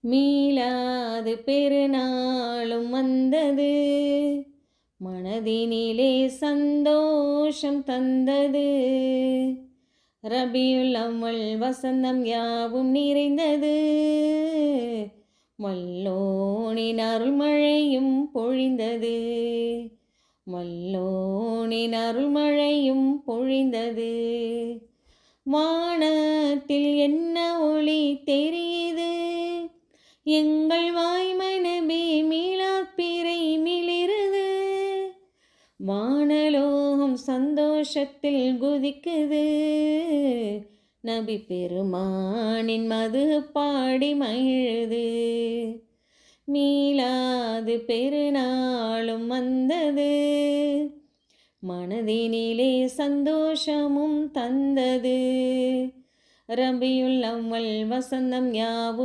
மீளாது பெருநாளும் வந்தது, மனதினிலே சந்தோஷம் தந்தது. ரபியுல் அவ்வல் வசந்தம் யாவும் நிறைந்தது, வல்லோனின் அருள்மழையும் பொழிந்தது. வல்லோனின் அருள்மழையும் பொழிந்தது. வானத்தில் என்ன ஒளி தெரியுது, எங்கள் வாய்மை நபி மீலாத் பிறை மிளிருது. வானலோகம் சந்தோஷத்தில் குதிக்குது, நபி பெருமானின் மது பாடி மகிழுது. மீளாது பெருநாளும் வந்தது, மனதினிலே சந்தோஷமும் தந்தது. ரபியுல் அவ்வல் வசந்தம் யாவும்